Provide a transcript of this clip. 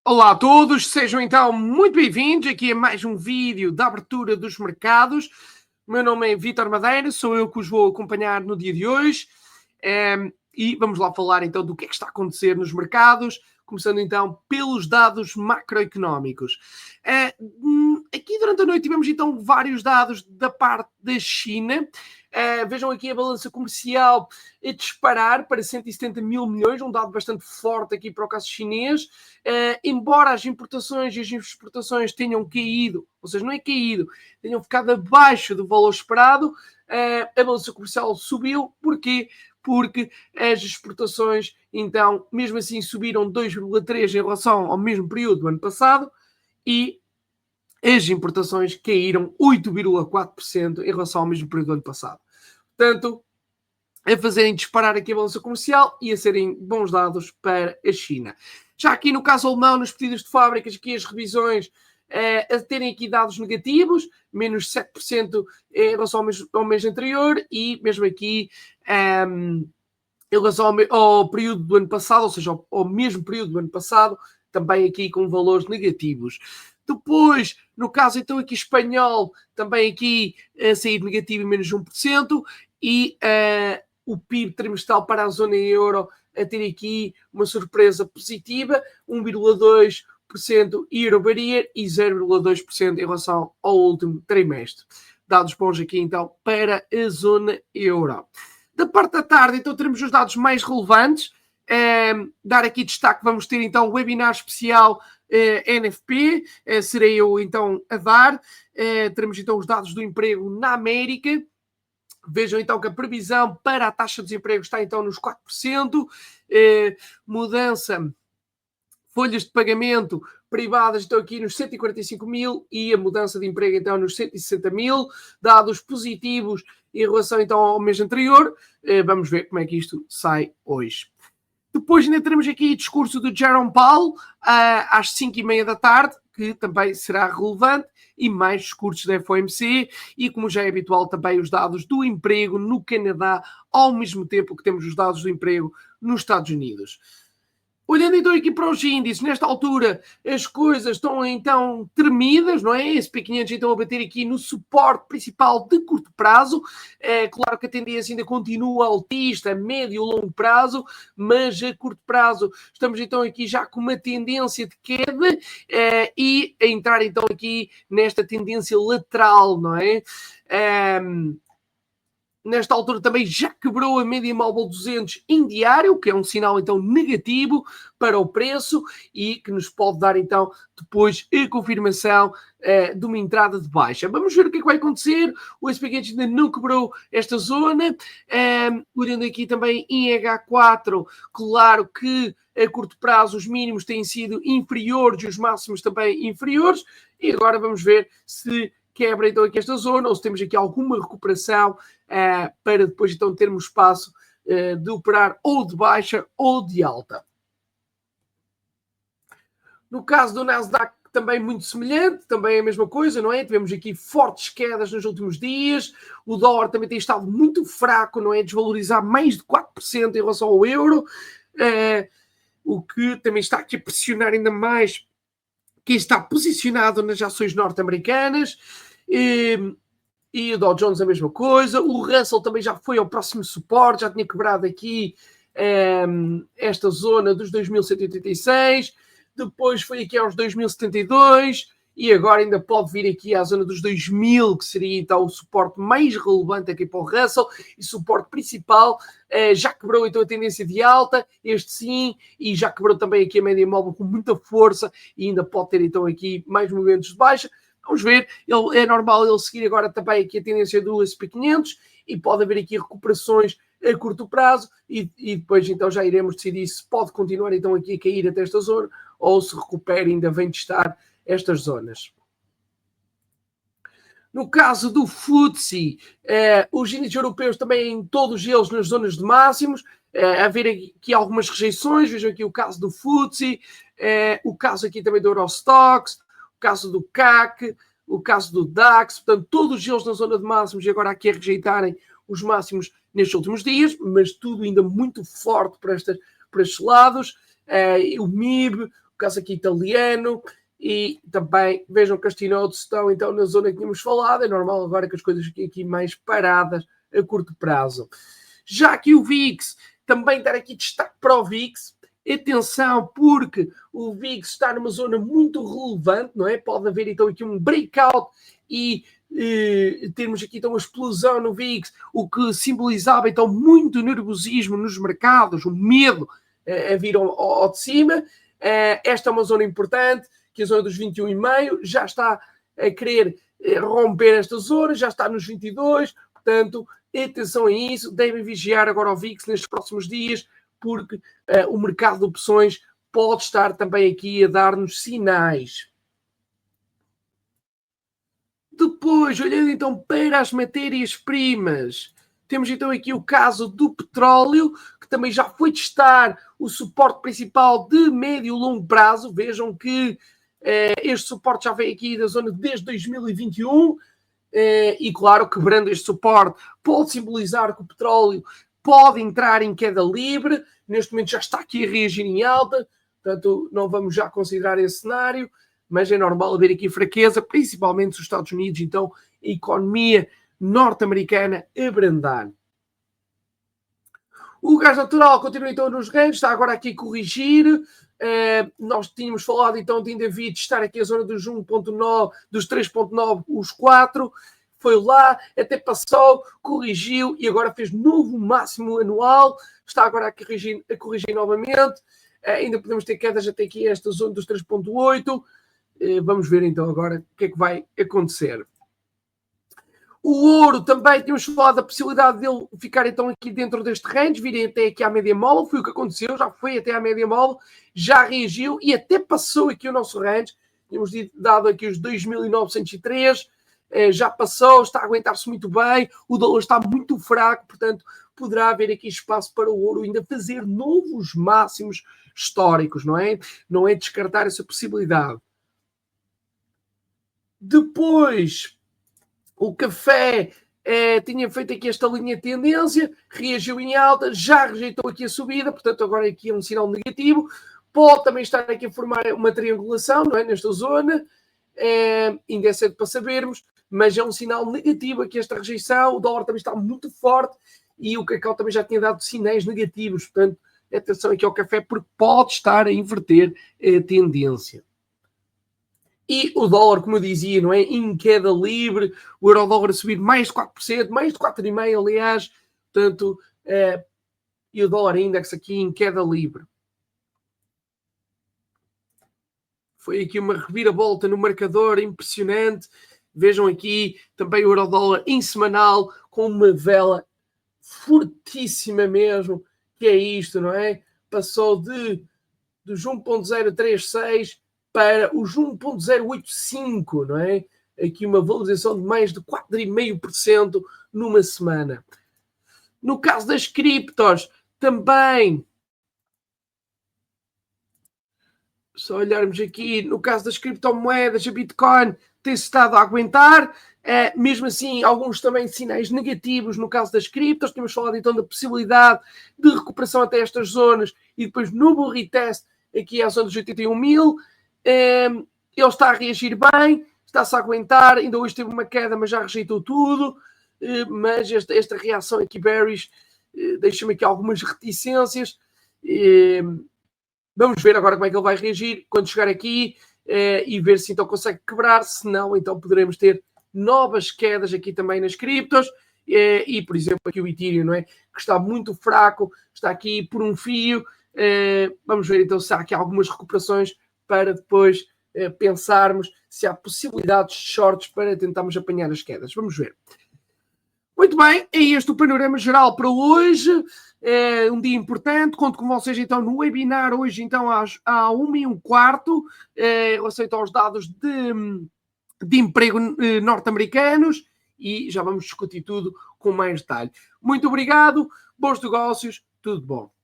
Olá a todos, sejam então muito bem-vindos aqui a mais um vídeo da abertura dos mercados. O meu nome é Vítor Madeira, sou eu que os vou acompanhar no dia de hoje e vamos lá falar então do que é que está a acontecer nos mercados, começando então pelos dados macroeconómicos. Aqui durante a noite tivemos então vários dados da parte da China. Vejam aqui a balança comercial a disparar para 170 mil milhões, um dado bastante forte aqui para o caso chinês. Embora as importações e as exportações tenham caído, ou seja, não é caído, tenham ficado abaixo do valor esperado, a balança comercial subiu. Porquê? Porque as exportações, então, mesmo assim subiram 2,3% em relação ao mesmo período do ano passado e as importações caíram 8,4% em relação ao mesmo período do ano passado. Portanto, a fazerem disparar aqui a balança comercial e a serem bons dados para a China. Já aqui no caso alemão, nos pedidos de fábricas, aqui as revisões a terem aqui dados negativos, menos 7% em relação ao mês anterior e mesmo aqui em relação ao período do ano passado, ou seja, ao mesmo período do ano passado, também aqui com valores negativos. Depois, no caso então aqui espanhol, também aqui a sair negativo em menos 1%, e o PIB trimestral para a zona euro a ter aqui uma surpresa positiva, 1,2% year-over-year e 0,2% em relação ao último trimestre. Dados bons aqui então para a zona euro. Da parte da tarde, então, teremos os dados mais relevantes. Dar aqui destaque, vamos ter então um webinar especial NFP, serei eu então a dar. Teremos então os dados do emprego na América. Vejam então que a previsão para a taxa de desemprego está então nos 4%. Mudança, folhas de pagamento privadas estão aqui nos 145 mil e a mudança de emprego então nos 160 mil. Dados positivos em relação então ao mês anterior. Vamos ver como é que isto sai hoje. Depois ainda teremos aqui o discurso do Jerome Powell às 5h30 da tarde, que também será relevante, e mais discursos da FOMC e, como já é habitual, também os dados do emprego no Canadá, ao mesmo tempo que temos os dados do emprego nos Estados Unidos. Olhando então aqui para os índices, nesta altura as coisas estão então tremidas, não é? Esse SP500 então a bater aqui no suporte principal de curto prazo. Claro que a tendência ainda continua altista, a médio e longo prazo, mas a curto prazo estamos então aqui já com uma tendência de queda e a entrar então aqui nesta tendência lateral, não é? Nesta altura também já quebrou a média móvel 200 em diário, que é um sinal então negativo para o preço e que nos pode dar então depois a confirmação de uma entrada de baixa. Vamos ver o que é que vai acontecer. O SP500 ainda não quebrou esta zona. Olhando aqui também em H4, claro que a curto prazo os mínimos têm sido inferiores e os máximos também inferiores. E agora vamos ver se quebra então aqui esta zona ou se temos aqui alguma recuperação para depois então termos espaço de operar ou de baixa ou de alta. No caso do Nasdaq, também muito semelhante, também é a mesma coisa, não é? Tivemos aqui fortes quedas nos últimos dias, o dólar também tem estado muito fraco, não é? Desvalorizar mais de 4% em relação ao euro, o que também está aqui a pressionar ainda mais quem está posicionado nas ações norte-americanas. E o Dow Jones a mesma coisa. O Russell também já foi ao próximo suporte, já tinha quebrado aqui esta zona dos 2.186, depois foi aqui aos 2.072 e agora ainda pode vir aqui à zona dos 2.000, que seria então o suporte mais relevante aqui para o Russell, e suporte principal. Já quebrou então a tendência de alta, este sim, e já quebrou também aqui a média móvel com muita força e ainda pode ter então aqui mais movimentos de baixa. Vamos ver, é normal ele seguir agora também aqui a tendência do SP500 e pode haver aqui recuperações a curto prazo e depois então já iremos decidir se pode continuar então aqui a cair até esta zona ou se recupera e ainda vem testar estas zonas. No caso do FTSE, os índices europeus também, todos eles nas zonas de máximos, a haver aqui algumas rejeições. Vejam aqui o caso do FTSE, o caso aqui também do Eurostoxx, o caso do CAC, o caso do DAX, portanto, todos eles na zona de máximos e agora aqui a rejeitarem os máximos nestes últimos dias, mas tudo ainda muito forte para estes lados. O MIB, o caso aqui italiano, e também vejam que as T-Notes estão então na zona que tínhamos falado. É normal agora que as coisas fiquem aqui mais paradas a curto prazo. Já aqui o VIX, também dar aqui destaque para o VIX. Atenção, porque o VIX está numa zona muito relevante, não é? Pode haver então aqui um breakout e termos aqui então uma explosão no VIX, o que simbolizava então muito nervosismo nos mercados, o medo a vir ao de cima. Esta é uma zona importante, que a zona dos 21,5 já está a querer romper esta zona, já está nos 22, portanto, atenção a isso, devem vigiar agora o VIX nestes próximos dias, porque o mercado de opções pode estar também aqui a dar-nos sinais. Depois, olhando então para as matérias-primas, temos então aqui o caso do petróleo, que também já foi testar o suporte principal de médio e longo prazo. Vejam que este suporte já veio aqui da zona desde 2021 e, claro, quebrando este suporte pode simbolizar que o petróleo pode entrar em queda livre. Neste momento já está aqui a reagir em alta, portanto não vamos já considerar esse cenário, mas é normal haver aqui fraqueza, principalmente nos Estados Unidos, então a economia norte-americana a abrandar. O gás natural continua então nos ganhos, está agora aqui a corrigir. Nós tínhamos falado então de ainda vir estar aqui a zona dos 1.9, dos 3.9, os 4, foi lá, até passou, corrigiu e agora fez novo máximo anual, está agora a corrigir novamente. Ainda podemos ter quedas até aqui esta zona dos 3.8. Vamos ver então agora o que é que vai acontecer. O ouro também tínhamos falado da possibilidade dele ficar então aqui dentro deste range, virem até aqui à média móvel, foi o que aconteceu, já foi até à média móvel, já reagiu e até passou aqui o nosso range, tínhamos dado aqui os 2.903, já passou, está a aguentar-se muito bem, o dólar está muito fraco, portanto poderá haver aqui espaço para o ouro ainda fazer novos máximos históricos, não é? Não é descartar essa possibilidade. Depois, o café tinha feito aqui esta linha de tendência, reagiu em alta, já rejeitou aqui a subida, portanto agora aqui é um sinal negativo. Pode também estar aqui a formar uma triangulação, não é? Nesta zona, ainda é cedo para sabermos, mas é um sinal negativo aqui esta rejeição. O dólar também está muito forte e o cacau também já tinha dado sinais negativos, portanto atenção aqui ao café porque pode estar a inverter a tendência. E o dólar, como eu dizia, não é? Em queda livre, o euro-dólar a subir mais de 4%, mais de 4,5%, aliás, portanto, e o dólar index aqui em queda livre. Foi aqui uma reviravolta no marcador impressionante. Vejam aqui também o euro-dólar em semanal com uma vela fortíssima mesmo, que é isto, não é? Passou dos 1.036 para os 1.085, não é? Aqui uma valorização de mais de 4,5% numa semana. No caso das criptos, também, só olharmos aqui, no caso das criptomoedas, a Bitcoin tem-se estado a aguentar, mesmo assim, alguns também sinais negativos no caso das criptos. Temos falado então da possibilidade de recuperação até estas zonas e depois no retest aqui à zona dos 81.000. Ele está a reagir bem, está-se a aguentar, ainda hoje teve uma queda, mas já rejeitou tudo, mas esta reação aqui bearish deixa-me aqui algumas reticências. Vamos ver agora como é que ele vai reagir quando chegar aqui e ver se então consegue quebrar, se não, então poderemos ter novas quedas aqui também nas criptos e, por exemplo, aqui o Ethereum, não é? Que está muito fraco, está aqui por um fio. Vamos ver então se há aqui algumas recuperações para depois pensarmos se há possibilidades de shorts para tentarmos apanhar as quedas. Vamos ver. Muito bem, é este o panorama geral para hoje. É um dia importante. Conto com vocês então no webinar hoje, então às 1h15, em relação então aos dados de emprego norte-americanos e já vamos discutir tudo com mais detalhe. Muito obrigado, bons negócios, tudo bom.